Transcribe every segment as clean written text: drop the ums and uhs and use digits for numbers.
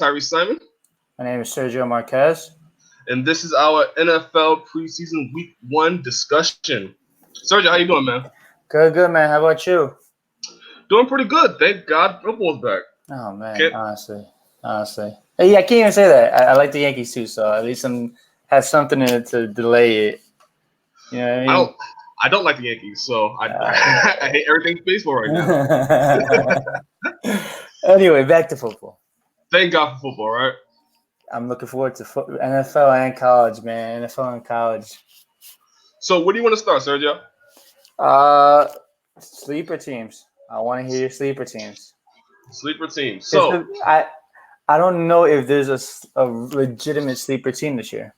Tyriece Simon, My name is Sergio Marquez. and this is our NFL preseason Week 1 discussion. Sergio, how you doing, man? Good, man. How about you? Doing pretty good. Thank God football's back. Oh, man, Can't, honestly. Hey, I can't even say that. I like the Yankees, too, so at least has something in it to delay it. You know what I mean? I don't like the Yankees, so I hate everything baseball right now. Anyway, back to football. Thank God for football, right? I'm looking forward to NFL and college, man. NFL and college. So, where do you want to start, Sergio? Sleeper teams. I want to hear your sleeper teams. Sleeper teams. So, I don't know if there's a legitimate sleeper team this year.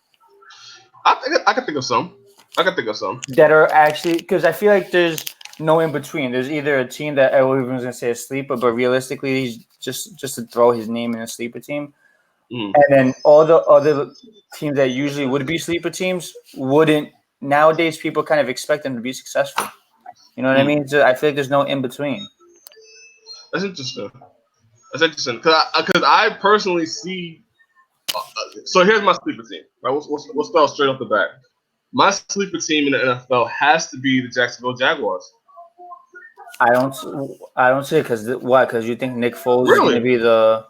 I can think of some. That are actually, because I feel like there's no in between. There's either a team that everyone's gonna say a sleeper, but realistically, he's just to throw his name in a sleeper team. And then all the other teams that usually would be sleeper teams wouldn't. Nowadays, people kind of expect them to be successful. You know what I mean? So I feel like there's no in between. That's interesting. Because I personally see. So here's my sleeper team. Right, we'll start straight off the bat. My sleeper team in the NFL has to be the Jacksonville Jaguars. I don't see it because why? Because you think Nick Foles Really? is going to be the.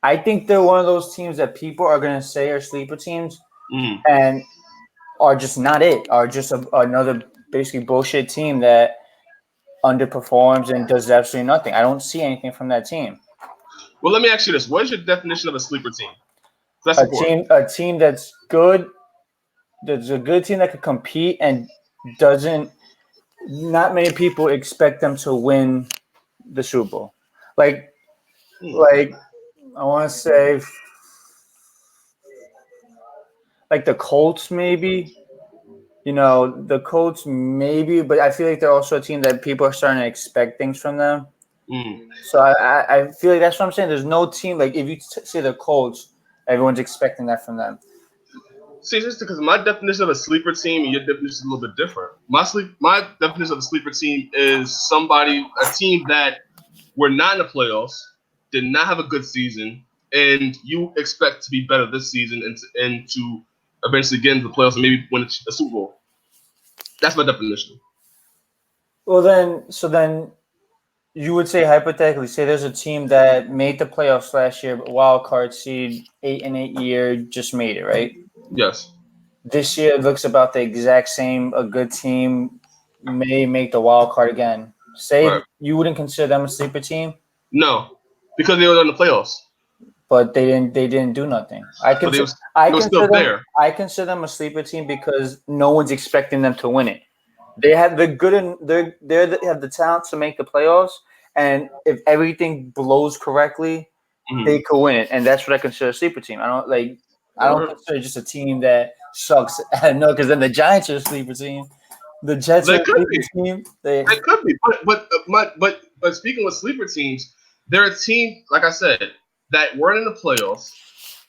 I think they're one of those teams that people are going to say are sleeper teams, and are just not it. Are just another basically bullshit team that underperforms and does absolutely nothing. I don't see anything from that team. Well, let me ask you this: what is your definition of a sleeper team? That's a team that's good. There's a good team that could compete and doesn't. Not many people expect them to win the Super Bowl. Like I want to say, like the Colts, maybe. You know, the Colts, maybe, but I feel like they're also a team that people are starting to expect things from them. So I feel like that's what I'm saying. There's no team, like if you say the Colts, everyone's expecting that from them. See, just because my definition of a sleeper team and your definition is a little bit different. My definition of a sleeper team is a team that were not in the playoffs, did not have a good season, and you expect to be better this season and to eventually get into the playoffs and maybe win a Super Bowl. That's my definition. Well, then you would say hypothetically, say there's a team that made the playoffs last year, but wild card seed, 8-8 year, just made it, right? Yes. This year it looks about the exact same. A good team may make the wild card again. You wouldn't consider them a sleeper team? No, because they were in the playoffs. But they didn't do nothing. I consider them a sleeper team because no one's expecting them to win it. They have the good and they have the talent to make the playoffs, and if everything blows correctly, they could win it. And that's what I consider a sleeper team. I don't consider just a team that sucks. No, because then the Giants are a sleeper team. The Jets are a sleeper team. They could be, but speaking with sleeper teams, they're a team, like I said, that weren't in the playoffs,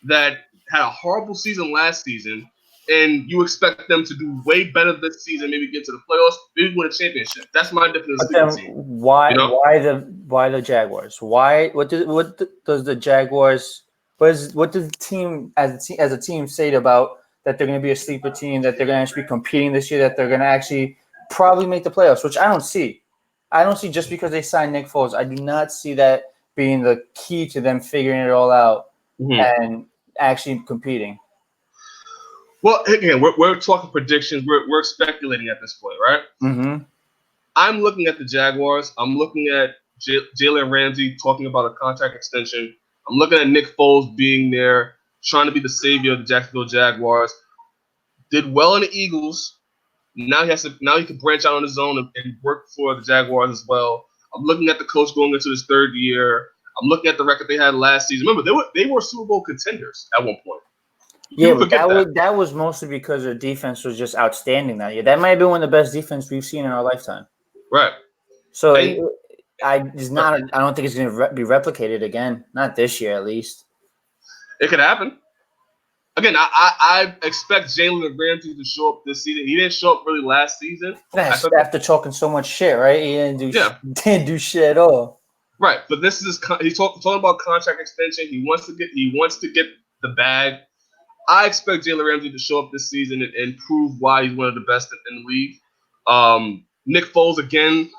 that had a horrible season last season, and you expect them to do way better this season, maybe get to the playoffs, maybe win a championship. That's my definition of sleeper team. Why the Jaguars? What does the Jaguars? What does the team as a team say about that they're going to be a sleeper team, that they're going to actually be competing this year, that they're going to actually probably make the playoffs, which I don't see. I don't see just because they signed Nick Foles. I do not see that being the key to them figuring it all out and actually competing. Well, again, we're talking predictions. We're speculating at this point, right? Mm-hmm. I'm looking at the Jaguars. I'm looking at Jalen Ramsey talking about a contract extension. I'm looking at Nick Foles being there, trying to be the savior of the Jacksonville Jaguars. Did well in the Eagles. Now he can branch out on his own and work for the Jaguars as well. I'm looking at the coach going into his third year. I'm looking at the record they had last season. Remember, they were Super Bowl contenders at one point. Yeah, but that was mostly because their defense was just outstanding that year. That might have been one of the best defense we've seen in our lifetime. Right. So I don't think it's going to be replicated again. Not this year, at least. It could happen. Again, I expect Jalen Ramsey to show up this season. He didn't show up really last season. After talking so much shit, right? He didn't do shit at all. Right, but this is he's talking about contract extension. He wants to get the bag. I expect Jalen Ramsey to show up this season and prove why he's one of the best in the league. Nick Foles again,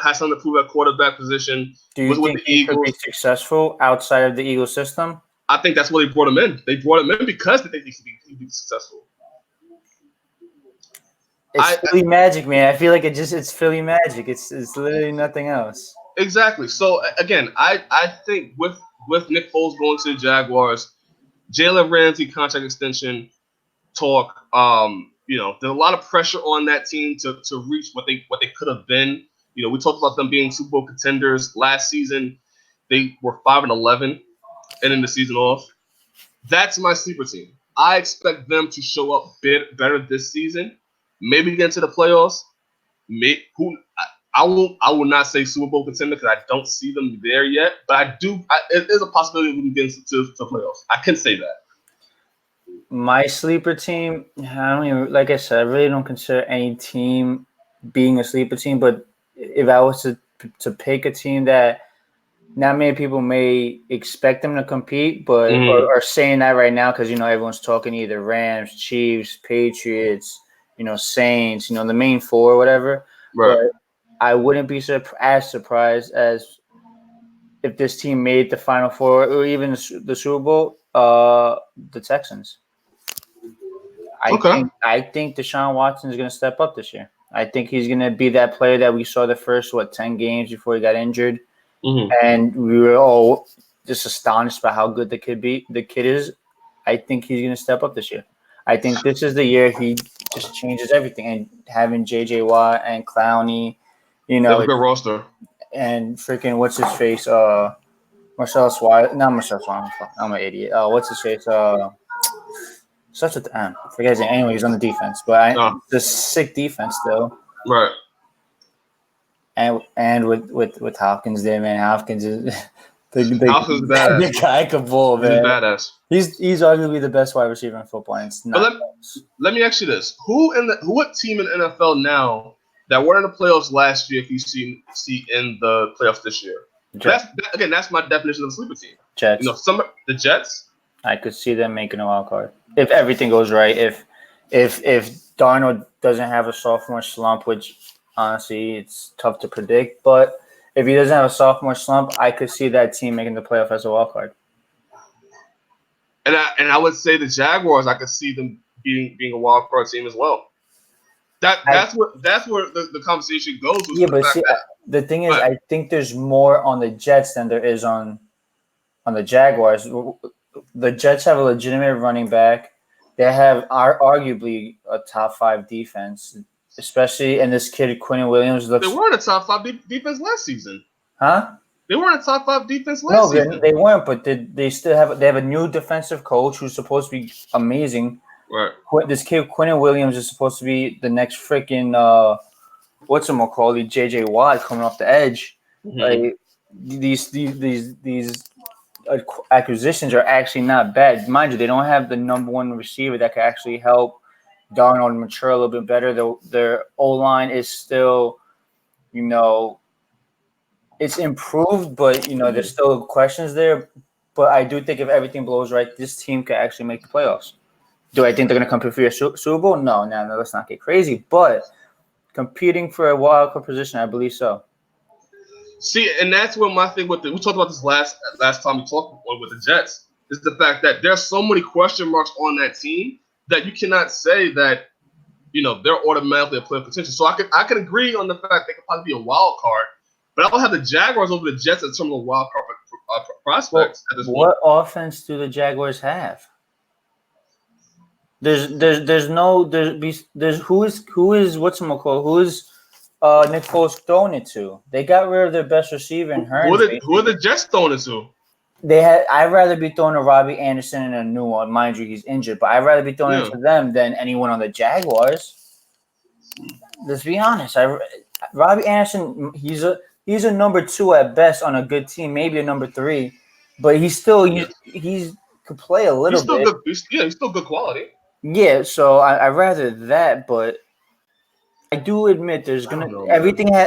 has something to prove at quarterback position. Do you Was with think the he could be Eagles. successful outside of the Eagles system? I think that's why they brought him in. They brought him in because they think he'd be successful. It's Philly magic, man. I feel like it's Philly magic. It's literally nothing else. Exactly. So again, I think with Nick Foles going to the Jaguars, Jalen Ramsey contract extension talk. There's a lot of pressure on that team to reach what they could have been. We talked about them being Super Bowl contenders last season. They were 5-11, ending the season off. That's my sleeper team. I expect them to show up better this season. Maybe get into the playoffs. I will not say Super Bowl contender because I don't see them there yet. But I do. It is a possibility we can get into playoffs. I can say that. My sleeper team, I don't even, like I said, I really don't consider any team being a sleeper team. But if I was to pick a team that not many people may expect them to compete, but are saying that right now because everyone's talking either Rams, Chiefs, Patriots, Saints, the main four or whatever. Right. But I wouldn't be as surprised as if this team made the Final Four or even the Super Bowl. The Texans. I think Deshaun Watson is going to step up this year. I think he's going to be that player that we saw the first 10 games before he got injured, and we were all just astonished by how good the kid is. I think he's going to step up this year. I think this is the year he just changes everything. And having J.J. Watt and Clowney, they have a good roster. And freaking what's his face? Marcellus Wiley. Not Marcellus Wiley. I'm an idiot. What's his face? Such a forget his name. Anyway, he's on the defense, but the sick defense still. Right. And with Hopkins there, man. Hopkins is Hopkins is badass. The guy can ball, man. He's a badass. He's arguably the best wide receiver in football. And it's not. Let me ask you this: what team in the NFL now that were in the playoffs last year? If you see in the playoffs this year, that's my definition of a sleeper team. Jets. The Jets. I could see them making a wild card if everything goes right. If Darnold doesn't have a sophomore slump, which honestly it's tough to predict, but if he doesn't have a sophomore slump, I could see that team making the playoff as a wild card. And I would say the Jaguars, I could see them being a wild card team as well. That's where the conversation goes. Yeah, but the thing is, I think there's more on the Jets than there is on the Jaguars. The Jets have a legitimate running back. They have arguably a top 5 defense, especially in this kid Quinnen Williams. They weren't a top 5 defense last season. Huh? They weren't a top 5 defense last season. No, they weren't. But they still have a new defensive coach who's supposed to be amazing. Right. This kid Quinnen Williams is supposed to be the next freaking J.J. Watt coming off the edge. Like these acquisitions are actually not bad. Mind you, they don't have the number one receiver that can actually help Darnold mature a little bit better. Their O-line is still, it's improved, but, there's still questions there. But I do think if everything blows right, this team could actually make the playoffs. Do I think they're going to compete for a Super Bowl? No, let's not get crazy. But competing for a wild card position, I believe so. See, and that's what my thing we talked about this last time we talked with the Jets, is the fact that there's so many question marks on that team that you cannot say that, they're automatically a playoff contention. So I can agree on the fact they could probably be a wild card, but I don't have the Jaguars over the Jets in terms of wild card prospects at this point. What offense do the Jaguars have? Who is Nick Foles throwing it to? They got rid of their best receiver in Hearns. Who are the Jets throwing it to? I'd rather be throwing to Robbie Anderson and a new one. Mind you, he's injured, but I'd rather be throwing it to them than anyone on the Jaguars. Let's be honest. Robbie Anderson, he's a number 2 at best on a good team, maybe a number 3, but he's still he could play a little bit. He's still good quality. Yeah, so I'd rather that, but I do admit there's I gonna don't know, man.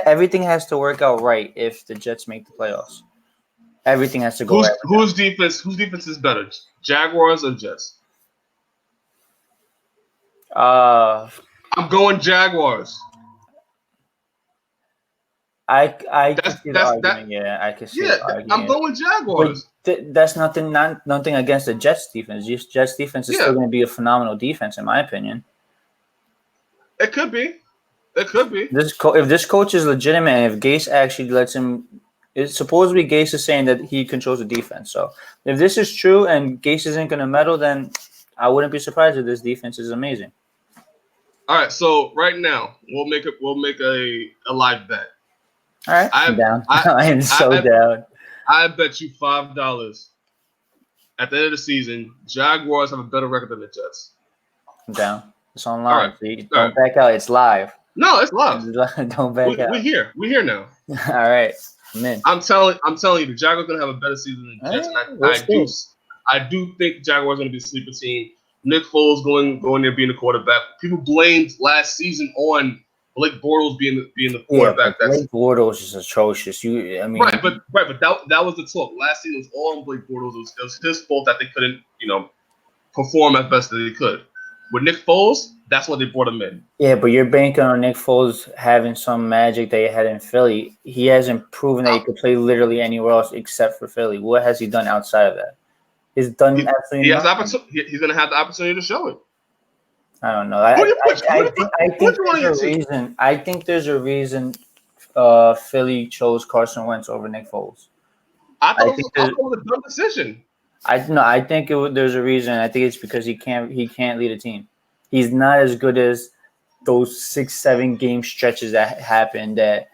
everything has to work out right if the Jets make the playoffs. Everything has to go right with them. Whose defense is better, Jaguars or Jets? Uh, I'm going Jaguars. I can see the That's that. argument. Yeah, I can see Yeah, the I'm argument. going But Jaguars. that's nothing against the Jets defense. Jets defense is still Yeah, going to be a phenomenal defense, in my opinion. it could be. It could be. If this coach is legitimate, and if Gase actually lets him, it's supposedly Gase is saying that he controls the defense. So if this is true and Gase isn't going to meddle, then I wouldn't be surprised if this defense is amazing. All right, so right now we'll make a live bet. All right, I'm down. I am so I down. I bet you $5 at the end of the season, Jaguars have a better record than the Jets. I'm down. It's online. All right. So don't back out. It's live. No, it's live. Don't back out. We're here. We're here now. All right. I'm in. I'm telling you, the Jaguars are gonna have a better season than the Jets, and I do think the Jaguars are gonna be a sleeper team. Nick Foles going there being the quarterback. People blamed last season on Blake Bortles being the quarterback. Yeah, Blake Bortles is atrocious. Right, but that was the talk. Last season was all on Blake Bortles. It was his fault that they couldn't, perform as best as they could. With Nick Foles, that's why they brought him in. Yeah, but you're banking on Nick Foles having some magic that he had in Philly. He hasn't proven that he could play literally anywhere else except for Philly. What has he done outside of that? He's done absolutely nothing. He's going to have the opportunity to show it. I don't know. I think there's a reason. I think there's a reason Philly chose Carson Wentz over Nick Foles. I thought it was a dumb decision. I think there's a reason. I think it's because he can't lead a team. He's not as good as those 6-7 game stretches that happened. Are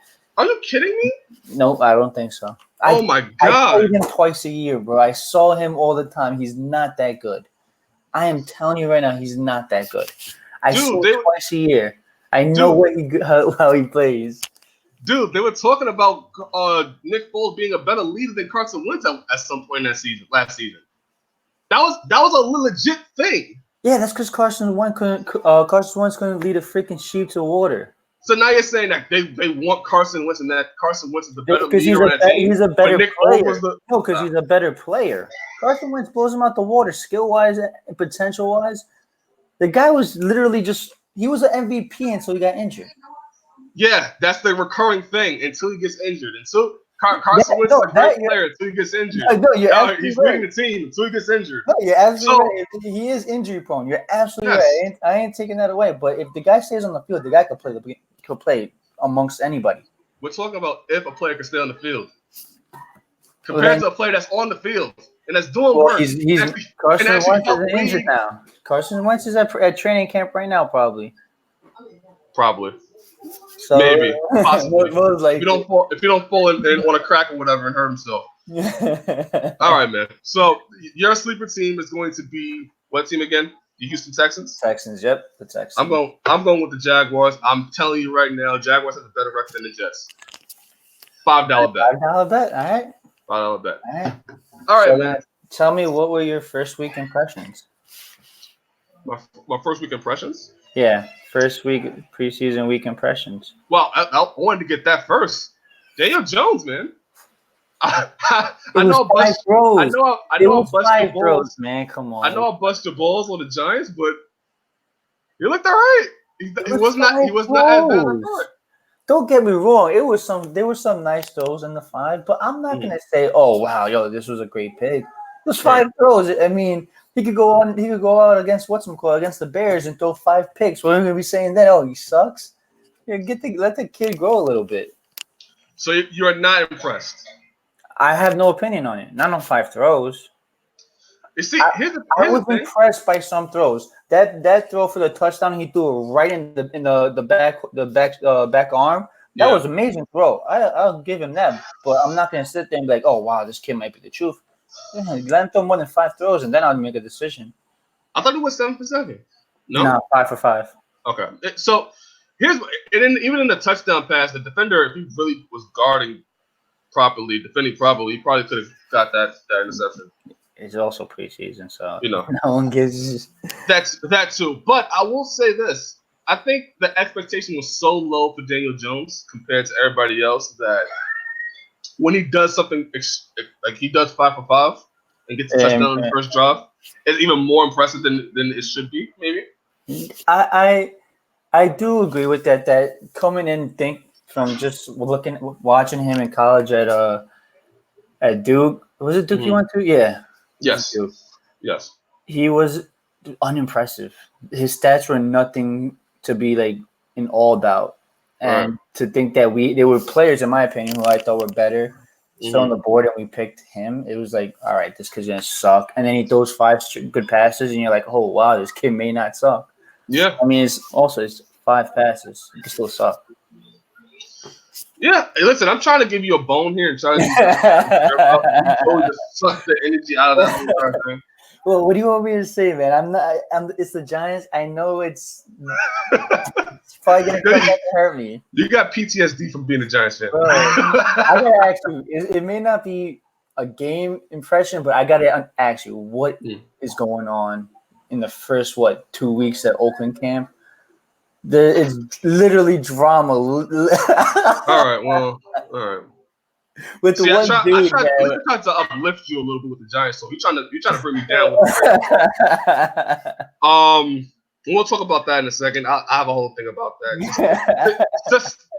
you kidding me? No, I don't think so. Oh my God! I played him twice a year, bro. I saw him all the time. He's not that good. I am telling you right now, he's not that good. I saw him twice a year. I know how he plays. Dude, they were talking about Nick Foles being a better leader than Carson Wentz at some point in last season. That was a legit thing. Yeah, that's because Carson Wentz couldn't lead a freaking sheep to water. So now you're saying that they want Carson Wentz and that Carson Wentz is the better leader on that team? He's a better player. No, because he's a better player. Carson Wentz blows him out the water, skill-wise and potential-wise. The guy was literally he was an MVP until he got injured. Yeah, that's the recurring thing until he gets injured. Until Carson Wentz is a great player until he gets injured. He's leading the team until he gets injured. No, you're absolutely right. He is injury prone. You're absolutely right. I ain't taking that away. But if the guy stays on the field, the guy could play amongst anybody. We're talking about if a player can stay on the field compared to a player that's on the field and that's doing work. Carson Wentz is injured now. Carson Wentz is at training camp right now, probably. So, maybe, possibly. Most likely. If you don't fall in on a crack or whatever and hurt himself. All right, man. So your sleeper team is going to be what team again? The Houston Texans. Texans, yep, the Texans. I'm going with the Jaguars. I'm telling you right now, Jaguars have a better record than the Jets. $5 bet. $5 bet. All right. $5 bet. All right, man. Tell me, what were your first week impressions? My first week impressions? Yeah, first week preseason week impressions. Well, I wanted to get that first. Daniel Jones, man. I know I bust your balls, man. Come on. I know I bust your balls on the Giants, but you looked all right. He was not as bad. Don't get me wrong. There were some nice throws in the 5, but I'm not gonna say, oh wow, this was a great pick. It was 5 throws. I mean, he could go out against against the Bears and throw 5 picks. We're gonna be saying that, oh, he sucks. Yeah, let the kid grow a little bit. So you are not impressed. I have no opinion on it. Not on 5 throws. You see, I was impressed by some throws. That throw for the touchdown, he threw it right in the back arm. That was an amazing throw. I'll give him that. But I'm not gonna sit there and be like, oh wow, this kid might be the truth. Let him throw more than 5 throws, and then I'll make a decision. I thought it was 7 for 7. No, 5 for 5. Okay, so even in the touchdown pass, the defender, if he really was defending properly, he probably could have got that interception. It's also preseason, so no one gives that too. But I will say this: I think the expectation was so low for Daniel Jones compared to everybody else that when he does something like he does 5 for 5 and gets a touchdown on the first drive, it's even more impressive than it should be. Maybe. I do agree with that. That coming in, think from just watching him in college at Duke. Was it Duke you went to? Yeah. Yes. Duke. Yes. He was unimpressive. His stats were nothing to be like in all about. And to think that there were players, in my opinion, who I thought were better still on the board, and we picked him. It was like, all right, this kid's gonna suck. And then he throws 5 good passes, and you're like, oh wow, this kid may not suck. Yeah. I mean, it's 5 passes. You can still suck. Yeah. Hey, listen, I'm trying to give you a bone here and try to you totally just suck the energy out of that whole entire thing. Well, what do you want me to say, man? I'm not. It's the Giants. I know it's probably gonna come back and hurt me. You got PTSD from being a Giants fan. Bro, I gotta ask you. It may not be a game impression, but I gotta ask you, what is going on in the first 2 weeks at Oakland camp? It's literally drama. All right. Well. All right. With the I tried to uplift you a little bit with the Giants, so you're trying to bring me down with the we'll talk about that in a second. I have a whole thing about that.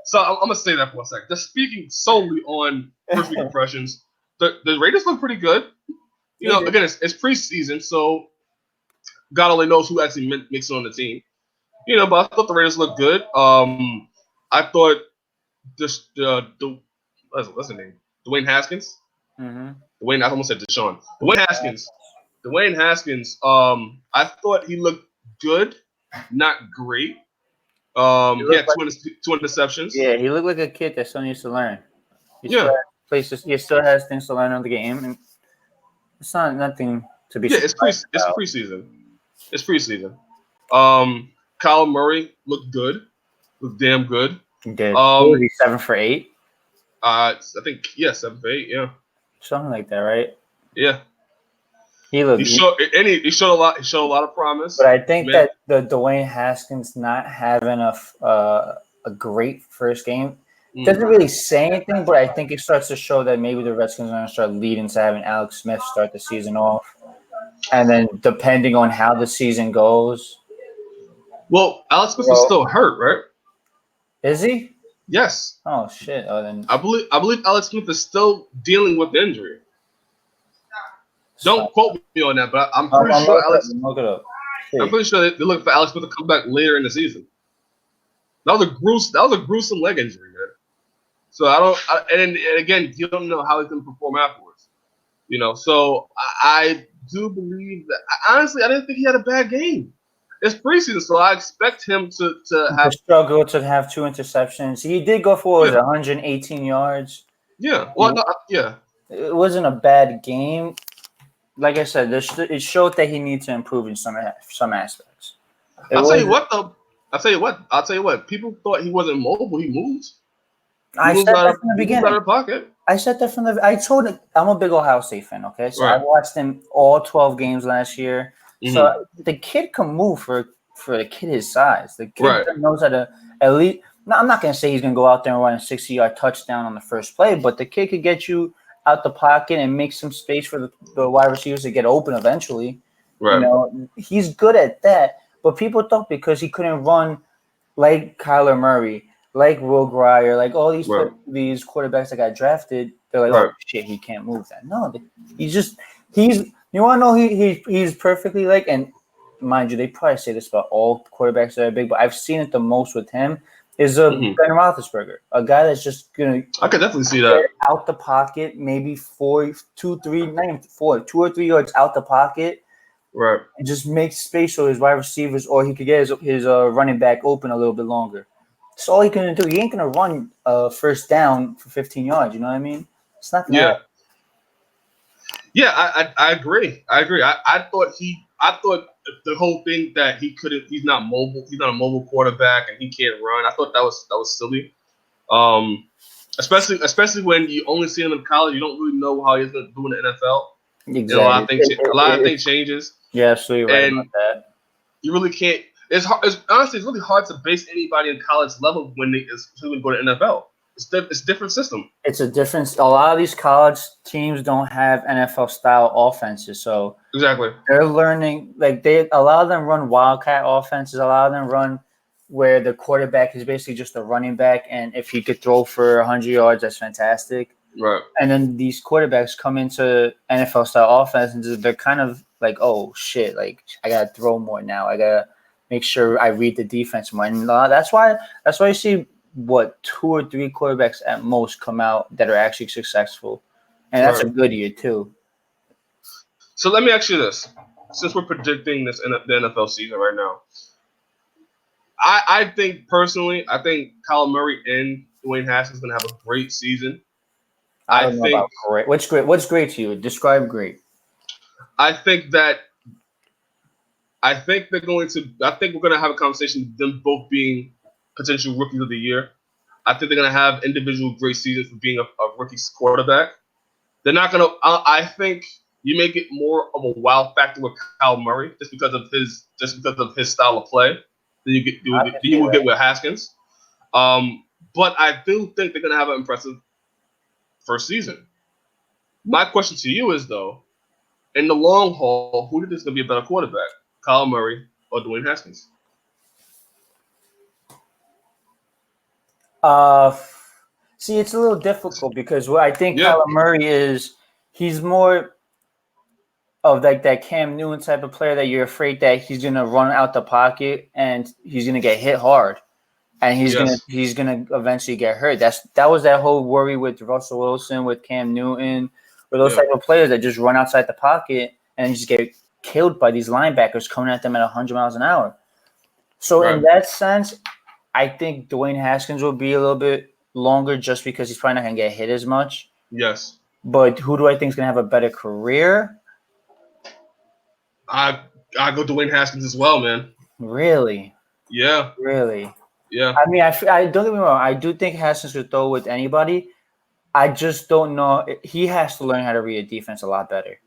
So I'm gonna say that for a second. Just speaking solely on first week impressions, the Raiders look pretty good. You know, again, it's preseason, so God only knows who actually makes it on the team. You know, but I thought the Raiders looked good. I thought what's the name? Dwayne Haskins. I almost said Deshaun. Dwayne Haskins. I thought he looked good, not great. He had two interceptions. Yeah, he looked like a kid that still needs to learn. He still has things to learn on the game, and it's not nothing to be. Yeah, it's preseason. It's preseason. Kyle Murray looked good. Looked damn good. He did. Was he 7 for 8? I think 7 for 8. Yeah, something like that, right? Yeah. He showed a lot. He showed a lot of promise. But I think that the Dwayne Haskins not having a great first game doesn't really say anything. But I think it starts to show that maybe the Redskins are going to start leading to having Alex Smith start the season off, and then depending on how the season goes. Well, Alex Smith is still hurt, right? Is he? Yes. Oh shit! Oh, then I believe Alex Smith is still dealing with the injury. Don't quote me on that, but I'm pretty sure Alex. Look it up. I'm pretty sure they're looking for Alex Smith to come back later in the season. That was a gruesome leg injury, man. So and again, you don't know how he's going to perform afterwards. You know, so I do believe that. Honestly, I didn't think he had a bad game. It's preseason, so I expect him to have struggle to have 2 interceptions. He did go for 118 yards. Yeah. Well, It wasn't a bad game. Like I said, it showed that he needs to improve in some aspects. I'll tell you what. People thought he wasn't mobile. He moves. I said that from the beginning. Out of pocket. I said that from the. I told him I'm a big Ohio State fan. Okay, so I watched him all 12 games last year. So the kid can move for a kid his size. The kid knows how to at least. No, I'm not gonna say he's gonna go out there and run a 60-yard touchdown on the first play, but the kid could get you out the pocket and make some space for the wide receivers to get open eventually. Right. You know, he's good at that. But people thought because he couldn't run like Kyler Murray, like Will Grier, like all these quarterbacks that got drafted, they're like, oh shit, he can't move that. No, he's. You want to know he's perfectly like, and mind you, they probably say this about all quarterbacks that are big, but I've seen it the most with him is Ben Roethlisberger, a guy that's just gonna. I could definitely see that out the pocket, maybe 2 or 3 yards out the pocket, right, and just make space for his wide receivers, or he could get his running back open a little bit longer. That's all he can do. He ain't gonna run first down for 15 yards. You know what I mean? It's not gonna happen. Yeah, I agree. I thought the whole thing that he's not mobile, he's not a mobile quarterback and he can't run. I thought that was silly. Especially when you only see him in college, you don't really know how he's going to do in the NFL. Exactly. You know, a lot of things changes. Yeah, absolutely right about that. You really can't. Honestly, it's really hard to base anybody in college level when they go to NFL. It's a different system. It's a difference. A lot of these college teams don't have NFL style offenses, so Exactly. they're learning. Like a lot of them run wildcat offenses. A lot of them run where the quarterback is basically just a running back, and if he could throw for 100 yards, that's fantastic. Right. And then these quarterbacks come into NFL style offense, and they're kind of like, oh shit, like I gotta throw more now. I gotta make sure I read the defense more. And that's why you see what 2 or 3 quarterbacks at most come out that are actually successful, and that's a good year too. So let me ask you this: since we're predicting the NFL season right now, I think personally, I think Kyler Murray and Dwayne Haskins going to have a great season. I don't know about great. What's great? What's great to you? Describe great. I think that I think they're going to. I think we're going to have a conversation. Them both being potential rookies of the year. I think they're going to have individual great seasons for being a rookie quarterback. They're not going to. I think you make it more of a wow factor with Kyle Murray just because of his style of play than you will get with Haskins. But I do think they're going to have an impressive first season. My question to you is though, in the long haul, who do you think is going to be a better quarterback, Kyle Murray or Dwayne Haskins? See, it's a little difficult because what I think Kyler Murray is, he's more of like that Cam Newton type of player that you're afraid that he's gonna run out the pocket and he's gonna get hit hard, and he's gonna eventually get hurt. That was that whole worry with Russell Wilson, with Cam Newton, with those type of players that just run outside the pocket and just get killed by these linebackers coming at them at 100 miles an hour. So in that sense, I think Dwayne Haskins will be a little bit longer just because he's probably not going to get hit as much. Yes. But who do I think is going to have a better career? I go Dwayne Haskins as well, man. Really? Yeah. Really? Yeah. I mean, I don't get me wrong. I do think Haskins could throw with anybody. I just don't know. He has to learn how to read a defense a lot better.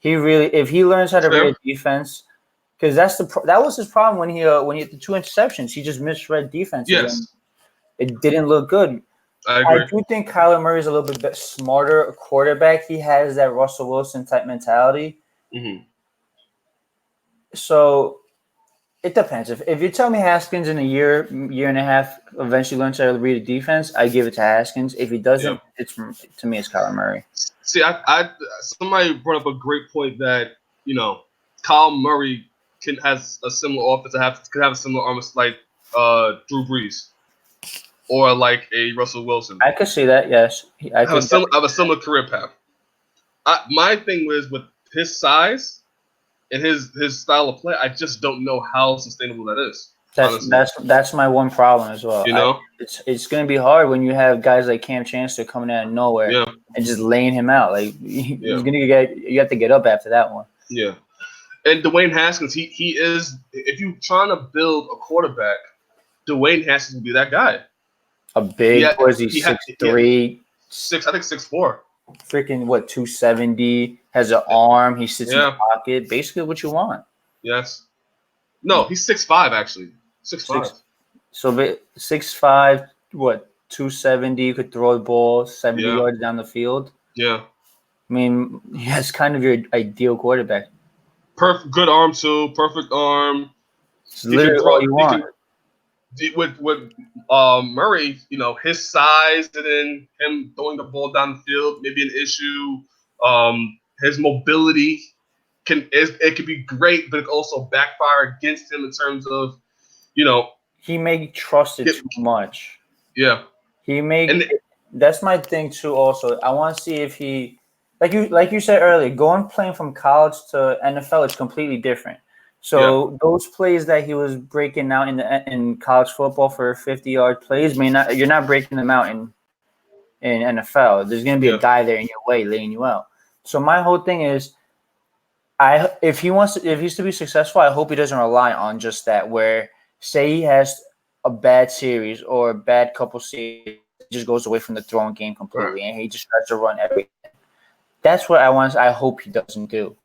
If he learns how to read a defense, because that was his problem when he had the 2 interceptions. He just misread defenses. Yes. It didn't look good. I do think Kyler Murray is a little bit smarter quarterback. He has that Russell Wilson type mentality. Mm-hmm. So it depends. If you tell me Haskins in a year and a half eventually learns how to read a defense, I give it to Haskins. If he doesn't, to me it's Kyler Murray. See, somebody brought up a great point that Kyle Murray has a similar offense. Can have a similar arm like Drew Brees or like a Russell Wilson. I could see that. Yes, I have a similar career path. My thing was with his size and his style of play. I just don't know how sustainable that is. That's my one problem as well. It's going to be hard when you have guys like Cam Chancellor coming out of nowhere and just laying him out. Like you have to get up after that one. Yeah. And Dwayne Haskins, he is. If you're trying to build a quarterback, Dwayne Haskins will be that guy. A big, what is he, 6'3"? I think 6'4". Freaking 270, has an arm, he sits in the pocket. Basically what you want. Yes. No, he's 6'5", actually. 6'5". So 6'5", 270, you could throw the ball 70 yards down the field. Yeah. I mean, that's kind of your ideal quarterback. Good arm too. Perfect arm. It's literally all you want. With Murray, his size and then him throwing the ball down the field may be an issue. His mobility it could be great, but it also backfire against him in terms of, he may trust it too much. Yeah. That's my thing too. Also, I want to see if he, like you said earlier, playing from college to NFL is completely different. So those plays that he was breaking out in college football for 50-yard plays, you're not breaking them out in NFL. There's going to be a guy there in your way laying you out. So my whole thing is, if he's to be successful, I hope he doesn't rely on just that. Where say he has a bad series or a bad couple series, he just goes away from the throwing game completely, and he just tries to run everything. That's what I hope he doesn't do.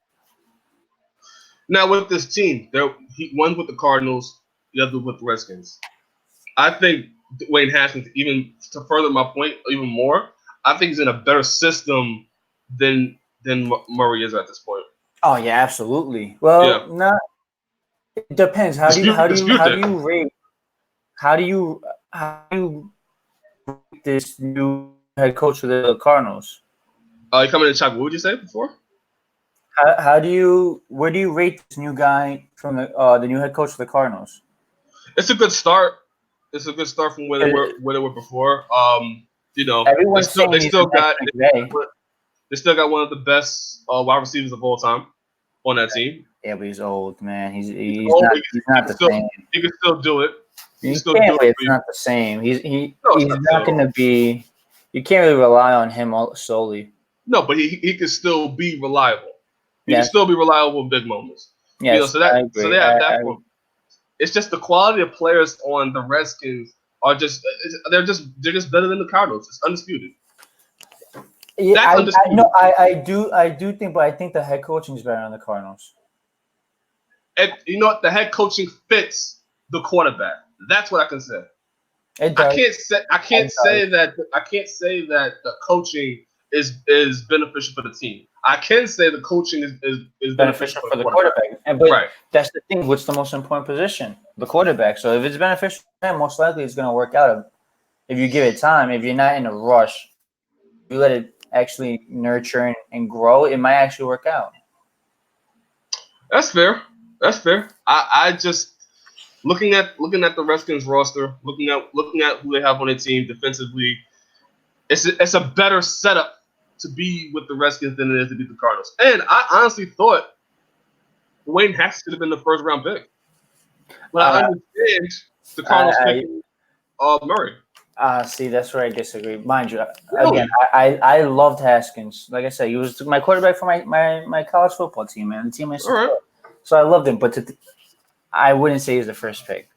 Now with this team, he won with the Cardinals. you have to with the Redskins. I think Dwayne Haskins, even to further my point even more, I think he's in a better system than Murray is at this point. Oh yeah, absolutely. Yeah, Well, not it depends. dispute How do that. you rate how do you rate this new head coach of the Cardinals? You coming in, Chuck? What would you say before? How do you where do you rate this new guy from the new head coach of the Cardinals? It's a good start. It's a good start from where they 'Cause were before. They everyone's still saying they he's the still next got McVay. they still got one of the best wide receivers of all time on that team. Yeah, but he's old, man. He's old. He's He not can the still same. he can still do it. He can You still can't, do it but it's for you. not the same. No, it's He's not the same not at going to all. be. You can't really rely on him solely. No, but he can still be reliable. He can Yes, still be reliable in big moments. yes, I So they agree. have that for him. It's just the quality of players on the Redskins are just they're just better than the Cardinals. It's undisputed. Yeah, That's I undisputed. no, I do think, but I think the head coaching is better on the Cardinals. And you know what? The head coaching fits the quarterback. That's what I can say. It I does. can't say that the coaching is beneficial for the team. I can say the coaching is beneficial Beneficial for the for the quarterback. quarterback. But Right. that's the thing. What's the most important position? The quarterback. So if it's beneficial for him, most likely it's going to work out. If you give it time, if you're not in a rush, you let it actually nurture and grow, it might actually work out. That's fair. That's fair. I just looking at the Redskins roster, looking at who they have on their team defensively, it's a better setup to be with the Redskins than it is to beat the Cardinals. And I honestly thought Wayne Haskins should have been the first round pick. But I Uh, understand the Cardinals I, picking Murray. See, that's where I disagree. Mind you, again, Really? I loved Haskins. Like I said, he was my quarterback for my college football team, man. The team I All right. support. So I loved him, but I wouldn't say he's the first pick.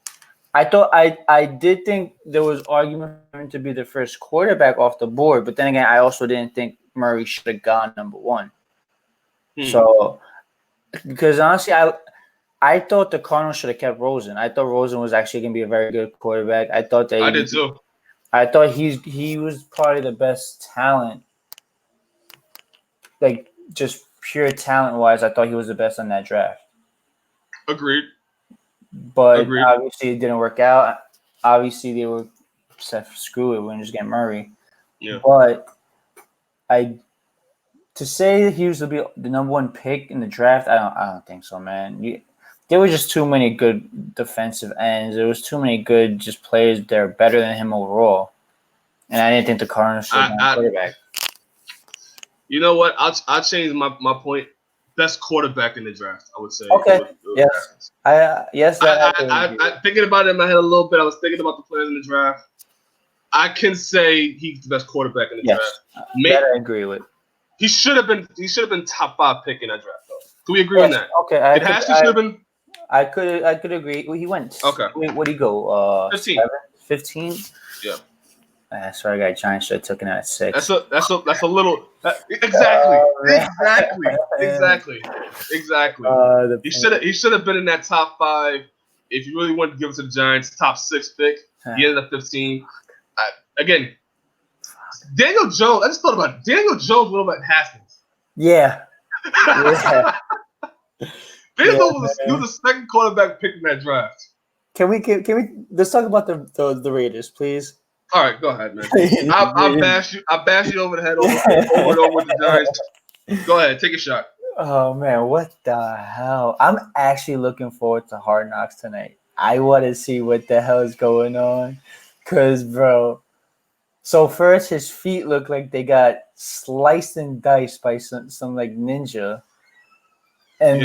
I did think there was argument for him to be the first quarterback off the board, but then again, I also didn't think Murray should have gone number one. So because honestly, I thought the Cardinals should have kept Rosen. I thought Rosen was actually going to be a very good quarterback. I did too. I thought he was probably the best talent, like just pure talent wise. I thought he was the best on that draft. Agreed. But Agreed. obviously it didn't work out. Obviously they were said, screw it, we're gonna just get Murray. Yeah. But I to say that he was to be the number one pick in the draft, I don't think so, man. There were just too many good defensive ends. There was too many good just players that are better than him overall. And I didn't think the Cardinals should have gone quarterback. You know what? I'll change my point. Best quarterback in the draft, I would say. Okay. It was Yes. Haskins. Yes. I thinking about it in my head a little bit. I was thinking about the players in the draft. I can say he's the best quarterback in the yes. draft. That I agree with. He should have been top 5 pick in that draft though. Can we agree on that? Okay. Haskins should have been. I could agree. Well, he went. Okay. Where'd he go? 15. 15? Yeah. Sorry, I got Giants. Should have taken that at 6. That's a little exactly. He should have been in that top 5. If you really wanted to give it to the Giants, top 6 pick. He ended up 15. Again, Daniel Jones. I just thought about it. Daniel Jones. What about Haskins? Yeah. Daniel Jones was the second quarterback pick in that draft. Can we let's talk about the Raiders, please? All right, go ahead, man. I bash you over the head over and over with the Giants. Go ahead, take a shot. Oh man, what the hell? I'm actually looking forward to Hard Knocks tonight. I want to see what the hell is going on, cause bro. So first, his feet look like they got sliced and diced by some like ninja, and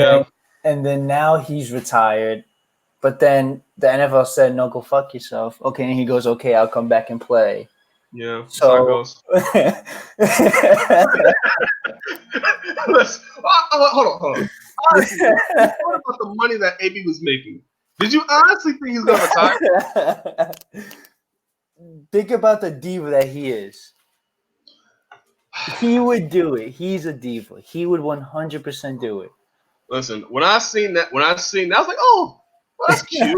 then now he's retired. But then the NFL said, "No, go fuck yourself." Okay, and he goes, "Okay, I'll come back and play." Yeah. So hold on. Honestly, what about the money that AB was making? Did you honestly think he's gonna retire? Think about the diva that he is. He would do it. He's a diva. He would 100% do it. Listen, when I seen that, I was like, oh, Well, that's cute.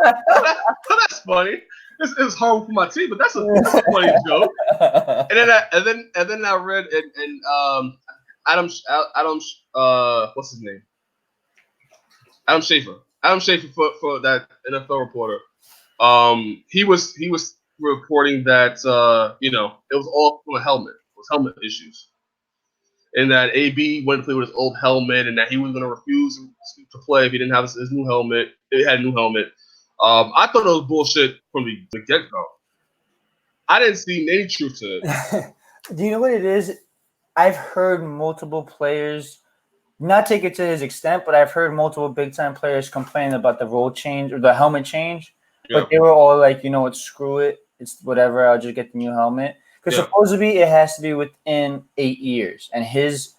That's funny. It's horrible for my team, but that's a funny joke. And then I read and Adam what's his name? Adam Schaefer. Adam Schaefer for that NFL reporter. He was reporting that it was all from a helmet. It was helmet issues. And that AB went to play with his old helmet, and that he was going to refuse to play if he didn't have his new helmet. He had a new helmet. I thought it was bullshit from the get-go. I didn't see any truth to it. Do you know what it is? I've heard multiple players, not take it to his extent, but I've heard multiple big-time players complain about the rule change or the helmet change. Yeah. But they were all like, you know what, screw it. It's whatever. I'll just get the new helmet. Because supposedly it has to be within 8 years. And his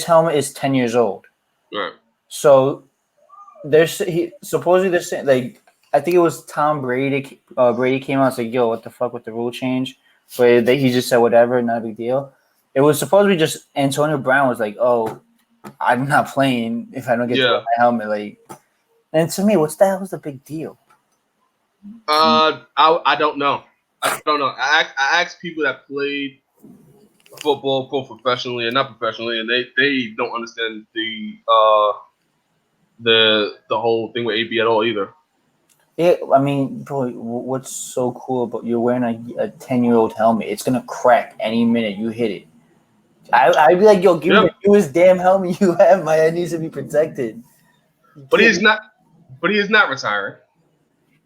helmet is 10 years old. Right. So supposedly they're saying, like, I think it was Tom Brady. Brady came out and said, yo, what the fuck with the rule change? But he just said whatever, not a big deal. It was supposed to be just Antonio Brown was like, oh, I'm not playing if I don't get to wear my helmet. Like, and to me, what's the hell was the big deal? I don't know. I don't know. I asked people that played football both professionally and not professionally, and they don't understand the whole thing with AB at all either. Yeah, I mean, bro, what's so cool about you're wearing a 10-year-old helmet? It's gonna crack any minute you hit it. I'd be like, yo, give me the newest damn helmet you have. My head needs to be protected. But he's not. But he is not retiring.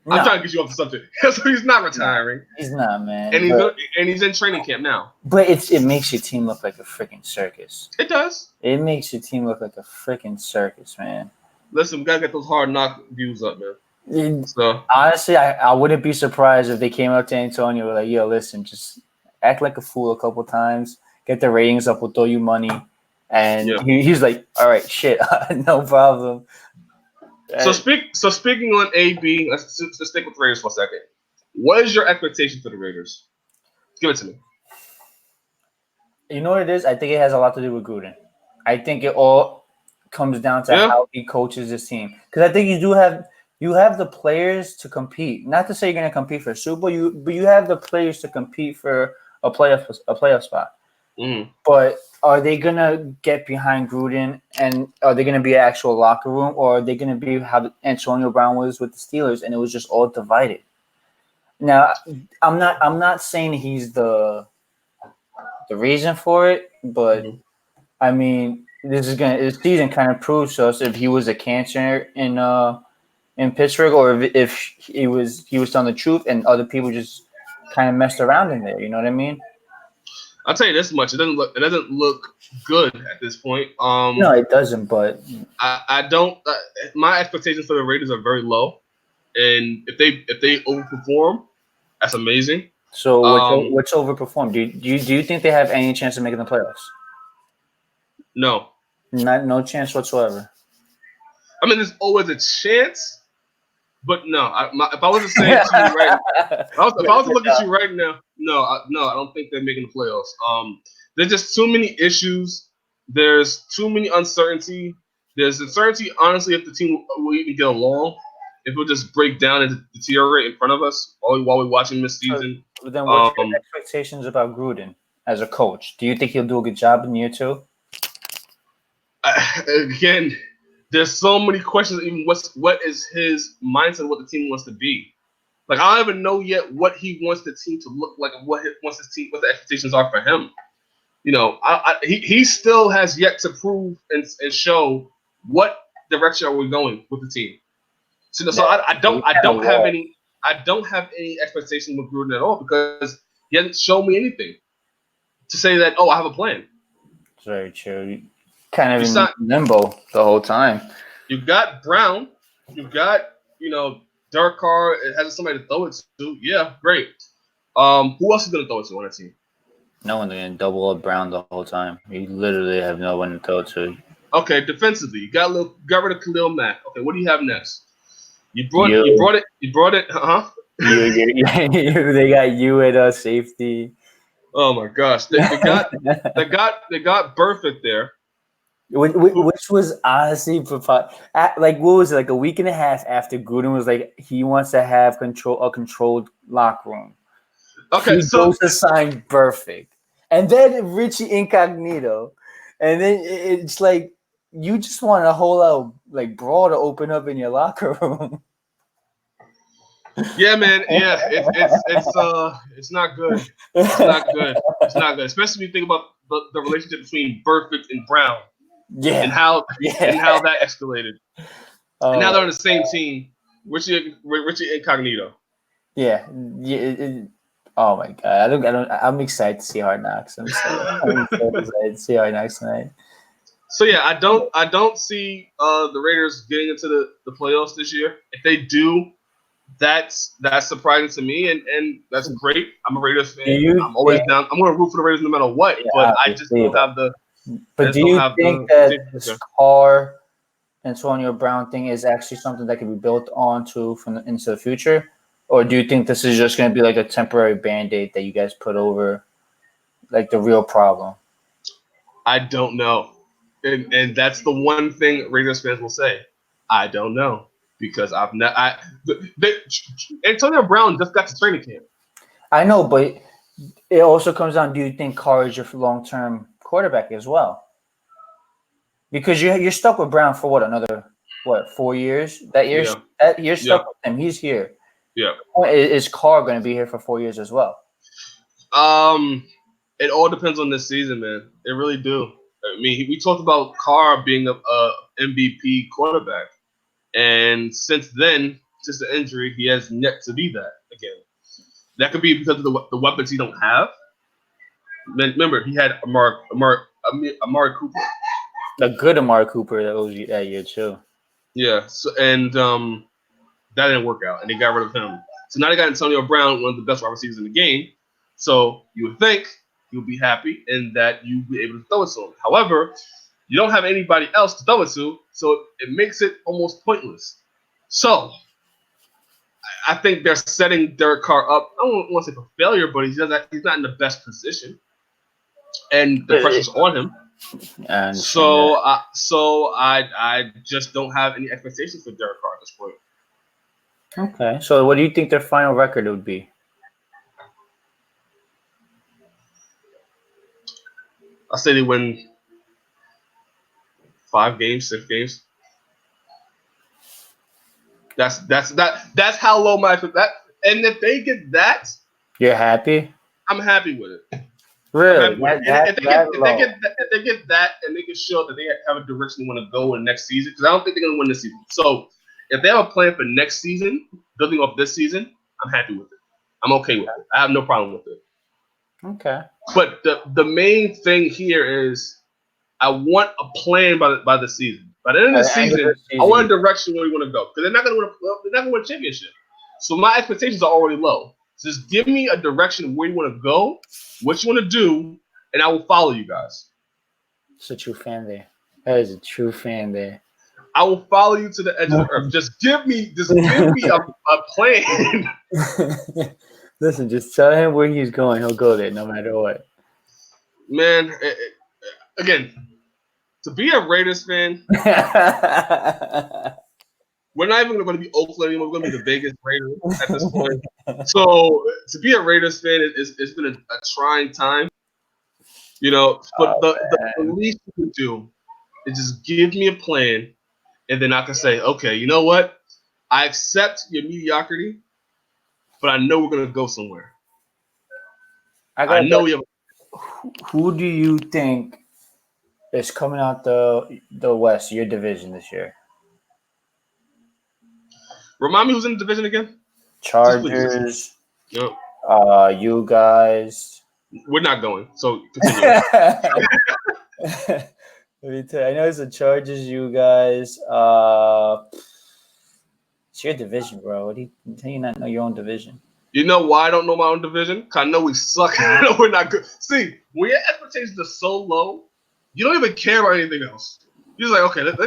No. I'm trying to get you off the subject. So he's not retiring. He's not, man. And he's in training camp now. But it makes your team look like a freaking circus. It does. It makes your team look like a freaking circus, man. Listen, we gotta get those hard knock views up, man. So honestly, I wouldn't be surprised if they came up to Antonio and were like, yo, listen, just act like a fool a couple times, get the ratings up, we'll throw you money. And he's like, all right, shit, no problem. So speaking on AB, let's stick with the Raiders for a second. What is your expectation for the Raiders? Give it to me. You know what it is? I think it has a lot to do with Gruden. I think it all comes down to how he coaches this team. Because I think you have the players to compete. Not to say you're going to compete for a Super Bowl, but you have the players to compete for a playoff spot. Mm-hmm. But are they going to get behind Gruden, and are they going to be an actual locker room, or are they going to be how Antonio Brown was with the Steelers, and it was just all divided? Now, I'm not saying he's the reason for it, but I mean, this season kind of proves to us if he was a cancer in Pittsburgh, or if he was telling the truth, and other people just kind of messed around in there. You know what I mean? I'll tell you this much: it doesn't look good at this point. No, it doesn't. But I don't. My expectations for the Raiders are very low, and if they overperform, that's amazing. So what's overperformed? Do you think they have any chance of making the playoffs? No. No chance whatsoever. I mean, there's always a chance, but no. If I was to say it to you right, if I was to look at you right now, no, I don't think they're making the playoffs. There's just too many issues. There's too many uncertainty. There's uncertainty, honestly, if the team will even get along, if it'll just break down and deteriorate in front of us while we're watching this season. So then, what's your expectations about Gruden as a coach? Do you think he'll do a good job in year 2? Again, there's so many questions. Even what is his mindset? What the team wants to be? Like, I don't even know yet what he wants the team to look like, and what the expectations are for him. You know, he still has yet to prove and show what direction are we going with the team. So I don't have any expectations with Gruden at all, because he hasn't shown me anything to say that, oh, I have a plan. It's very true. Kind of in limbo the whole time. You've got Brown. You've got, Derek Carr. It has somebody to throw it to. Yeah, great. Who else is going to throw it to on that team? No one's going to double up Brown the whole time. You literally have no one to throw it to. Okay, defensively, you got rid of Khalil Mack. Okay, what do you have next? You brought it. They got you at safety. Oh my gosh, they got Burfict there. Which was honestly like what was it, like a week and a half after Gruden was like he wants to have a controlled locker room. Okay, He so goes to sign Perfect, and then Richie Incognito, and then it's like you just want a whole lot like brawl to open up in your locker room. yeah, man, yeah, it's not good. It's not good. It's not good, especially when you think about the relationship between Burfict and Brown and Yeah, how yeah. that escalated. And now Oh they're on the same team. Richie Incognito. yeah, yeah. Oh my god, I'm excited to see Hard Knocks. I'm so excited to see Hard Knocks tonight. So yeah, I don't see the Raiders getting into the playoffs this year. If they do, that's surprising to me, and that's great. I'm a Raiders Do fan. you I'm always think? down. I'm going to root for the Raiders no matter what. Yeah, But I just obviously, don't have the. I but just do don't you have think the that team this future. Carr Antonio Brown thing is actually something that can be built onto into the future, or do you think this is just going to be like a temporary band-aid that you guys put over like the real problem? I don't know, and that's the one thing Raiders fans will say. I don't know because I've not. Antonio Brown just got to training camp. I know, but it also comes down. Do you think Carr is your long-term quarterback as well? Because you're stuck with Brown for what, another 4 years? Yeah, That you're yeah, stuck with him. He's here. yeah. Is Carr going to be here for 4 years as well? Um, it all depends on this season, man. It really do. I mean, we talked about Carr being a MVP quarterback, and since then, since the injury, he has yet to be that again. That could be because of the weapons he don't have. Remember, he had Amari Cooper. A good Amari Cooper that year too. Yeah, so, and that didn't work out, and they got rid of him. So now they got Antonio Brown, one of the best wide receivers in the game. So you would think he would be happy and that you'd be able to throw it to him. However, you don't have anybody else to throw it to, so it makes it almost pointless. So I think they're setting Derek Carr up. I don't want to say for failure, but he's not in the best position, and the pressure's on him. I understand that. So I just don't have any expectations for Derek Carr at this point. Okay, so what do you think their final record would be? I say they win 5 games, 6 games. That's how low my that. And if they get that, You're happy? I'm happy with it. I'm Really? happy with it. And That that low? if they get that, and they can show that they have a direction they want to go in next season, because I don't think they're gonna win this season. So if they have a plan for next season, building off this season, I'm happy with it. I'm okay with it. I have no problem with it. Okay. But the main thing here is I want a plan by the season. By the end of the At the end of season, the I want a season, direction where we want to go. Because they're not gonna win a championship. So my expectations are already low. So just give me a direction where you want to go, what you want to do, and I will follow you guys. it's a true fan there. That is a true fan there. I will follow you to the edge of the earth. Just give me a plan. Listen, just tell him where he's going. He'll go there no matter what. Man, again, to be a Raiders fan, we're not even going to be Oakland anymore. We're going to be the Vegas Raiders at this point. So to be a Raiders fan, it's been a trying time. You know, but the least you can do is just give me a plan, and then I can say, okay, you know what? I accept your mediocrity, but I know we're going to go somewhere. I know we have. Who do you think is coming out the West, your division this year? Remind me who's in the division again? Just please. Chargers. No, You guys. we're not going. So continue. Let me tell you, I know it's the Chargers, you guys. It's your division, bro. How do you not know your own division? You know why I don't know my own division? Cause I know we suck. I know we're not good. See, when your expectations are so low, you don't even care about anything else. You're just like, okay, let's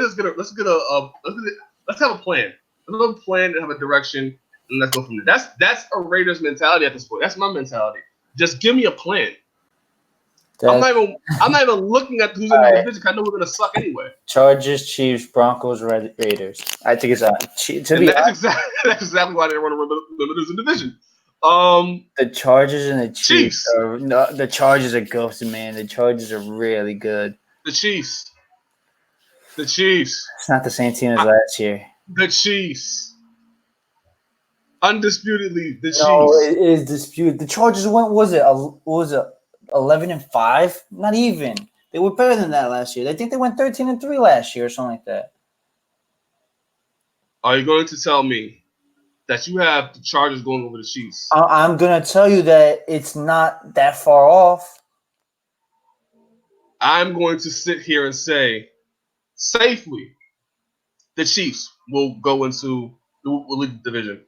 have a plan. Let's have a plan and have a direction, and let's go from there. That's a Raiders mentality at this point. That's my mentality. Just give me a plan. I'm That, not even looking at who's in the division. 'Cause I know we're gonna suck anyway. Chargers, Chiefs, Broncos, Raiders. I think it's to And be that's honest, exactly why they want to limit the division. the Chargers and the Chiefs Chiefs. are no, the Chargers are ghosted, man. The Chargers are really good. The Chiefs. The Chiefs. It's not the same team as last year. The Chiefs. Undisputedly, the No, Chiefs. it is disputed. The Chargers went was it 11-5? Not even. They were better than that last year. I think they went 13-3 last year or something like that. Are you going to tell me that you have the Chargers going over the Chiefs? I'm gonna tell you that it's not that far off. I'm going to sit here and say safely the Chiefs will go into will lead the division.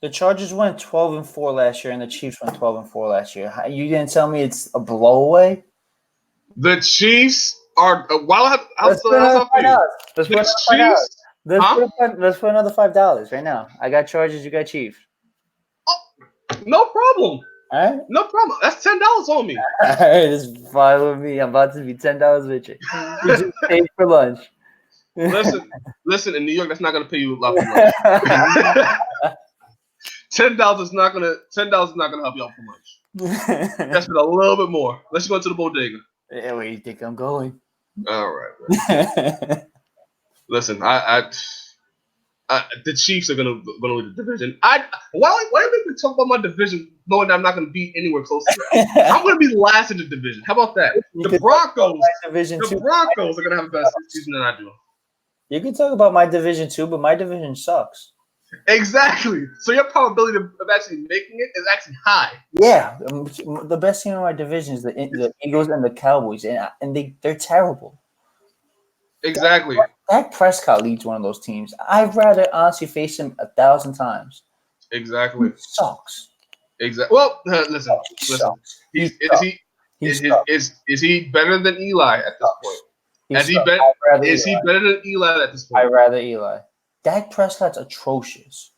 The Chargers went 12-4 last year, and the Chiefs went 12-4 last year. You didn't tell me it's a blowaway. The Chiefs are. Let's put another $5. Let's put another $5 right now. I got Chargers. You got Chiefs. Oh, no problem. All right. No problem. That's $10 on me. All right, it's fine with me. I'm about to be $10 with you. We just paid for lunch. Listen. In New York, that's not gonna pay you a lot for lunch. $10 is not gonna help you out for lunch. That's been a little bit more. Let's go to the bodega. Yeah, where you think I'm going? All right. Listen, the Chiefs are gonna win the division. Why do we talk about my division knowing that I'm not gonna be anywhere close to that? I'm gonna be last in the division. How about that? The Broncos are gonna have a better season than I do. You can talk about my division too, but my division sucks. Exactly. So your probability of actually making it is actually high. Yeah, the best team in my division is the Eagles and the Cowboys, and they're terrible. Exactly. Dak Prescott leads one of those teams. I'd rather honestly face him 1,000 times. Exactly. He sucks. Exactly. Well, listen. Is he better than Eli at this point? Is he better than Eli at this point? I'd rather Eli. Dak Prescott's atrocious.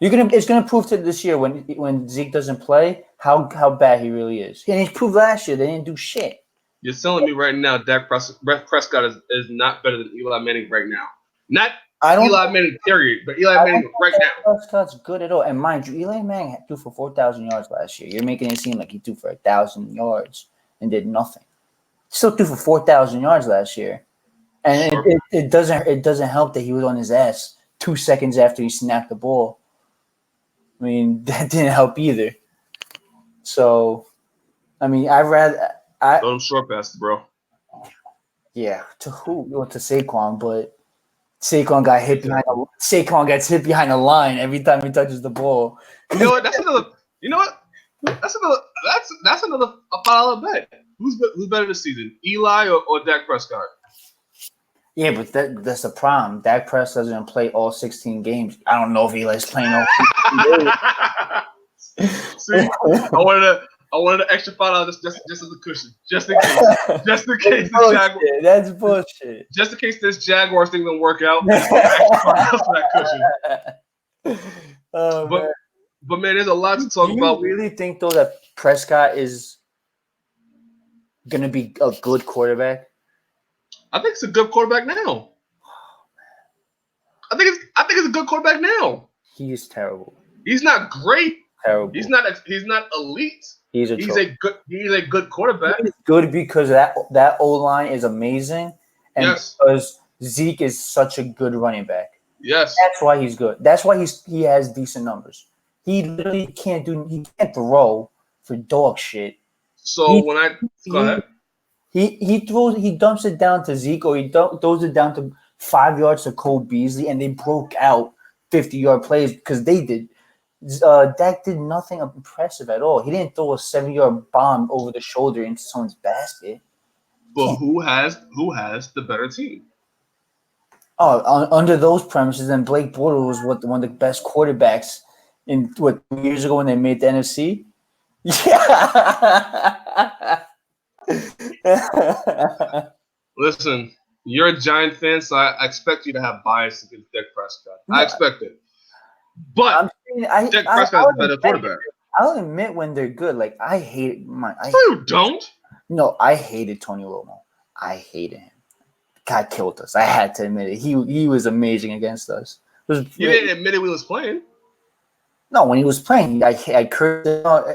It's gonna prove to this year when Zeke doesn't play how bad he really is. And he proved last year they didn't do shit. You're telling me right now Dak Prescott is not better than Eli Manning right now. Not Eli Manning, period, but Eli Manning right now. Prescott's good at all. And mind you, Eli Manning threw for 4,000 yards last year. You're making it seem like he threw for 1,000 yards and did nothing. He still threw for 4,000 yards last year. And sure. it doesn't help that he was on his ass 2 seconds after he snapped the ball. I mean, that didn't help either. So, I mean, Throw him short passes, bro. Yeah, to who? Well, to Saquon, but Saquon gets hit behind the line every time he touches the ball. You know what? That's another $5 bet. Who's better this season, Eli or Dak Prescott? Yeah, but that's the problem. Dak Prescott doesn't play all 16 games. I don't know if Eli's playing all 16 games. See, I wanted an extra $5 just as a cushion, just in case the Jaguars. That's bullshit. Just in case this Jaguars thing don't work out, extra $5 for that cushion. But man, there's a lot to talk about. Do you really think though that Prescott is gonna be a good quarterback? I think it's a good quarterback now. I think it's a good quarterback now. He is terrible. He's not great. Terrible. He's not elite. He's a good quarterback. He's good because that O-line is amazing, and because Zeke is such a good running back. Yes, that's why he's good. That's why he has decent numbers. He literally can't throw for dog shit. So go ahead. He dumps it down to Zeke, or he throws it down to 5 yards to Cole Beasley, and they broke out 50-yard plays because they did. Dak did nothing impressive at all. He didn't throw a 7-yard bomb over the shoulder into someone's basket. But who has the better team? Oh, under those premises, then Blake Bortles was one of the best quarterbacks in 2 years ago when they made the NFC. Yeah. Listen, you're a Giant fan, so I expect you to have bias against Dak Prescott. I expect it. But Dak Prescott is a better quarterback. I'll admit when they're good. Like I hate my. No, you don't. No, I hated Tony Romo. I hated him. God killed us. I had to admit it. He was amazing against us. It was, You didn't admit it when he was playing. no, when he was playing, I cursed him out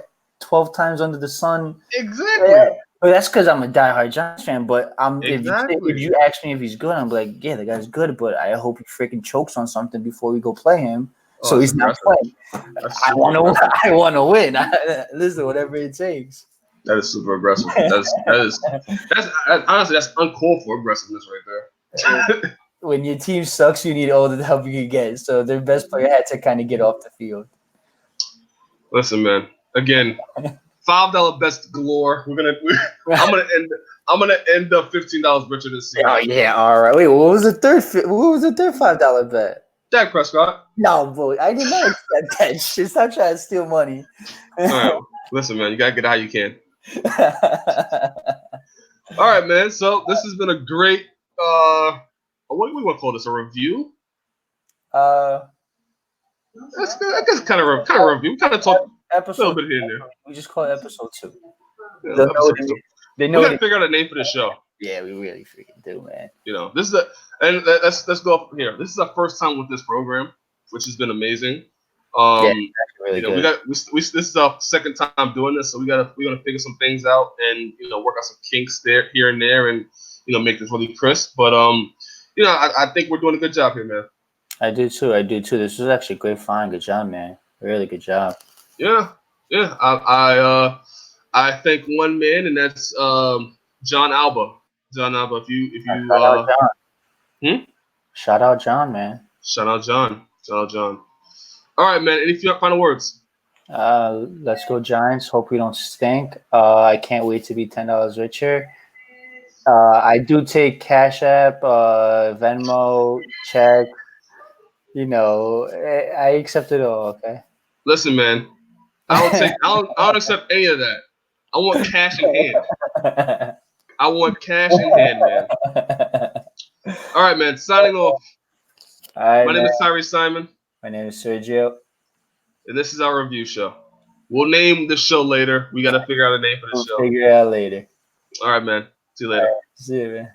12 times under the sun. Exactly. Yeah. But that's because I'm a diehard Giants fan. But Exactly. if you ask me if he's good, I'm like, yeah, the guy's good. But I hope he freaking chokes on something before we go play him. Oh, So that's he's not aggressive. playing. That's I super want to. aggressive. I want to win. Listen, whatever it takes. That is super aggressive. That's honestly that's uncalled for aggressiveness right there. When your team sucks, you need all the help you can get. So their best player had to kind of get off the field. Listen, man. Again, $5 bets galore. I'm gonna end up $15 richer this season. Oh yeah, all right. Wait, what was the third? What was the third $5 bet? Dak Prescott. No, boy, I did not expect that shit. Stop trying to steal money. All right. Listen, man. You gotta get it how you can. All right, man. So this has been a great. What do we want to call this? A review? That's good. I guess kind of review. We kind of talk a little bit here and there. We just call it episode 2. Yeah, They know we gotta figure out a name for the show. Yeah, we really freaking do, man. You know, this is let's go up here. This is our first time with this program, which has been amazing. Really you know, good. this is our second time doing this, so we're gonna figure some things out and work out some kinks there here and there, and make this really crisp. But I think we're doing a good job here, man. I do too. This was actually great fun. Good job, man. Really good job. Yeah. I thank one man, and that's John Alba. John Alba, if you Shout out John, man. Shout out John. All right, man. Any final words? Let's go Giants. Hope we don't stink. I can't wait to be $10 richer. I do take Cash App, Venmo, check. I accept it all. Okay. Listen, man. I don't accept any of that. I want cash in hand. Man. All right, man. Signing off. All right, My name is Tyriece Simon. My name is Sergio. And this is our review show. We'll name the show later. We got to figure out a name for the show. Figure it out later. All right, man. See you later. See you, man.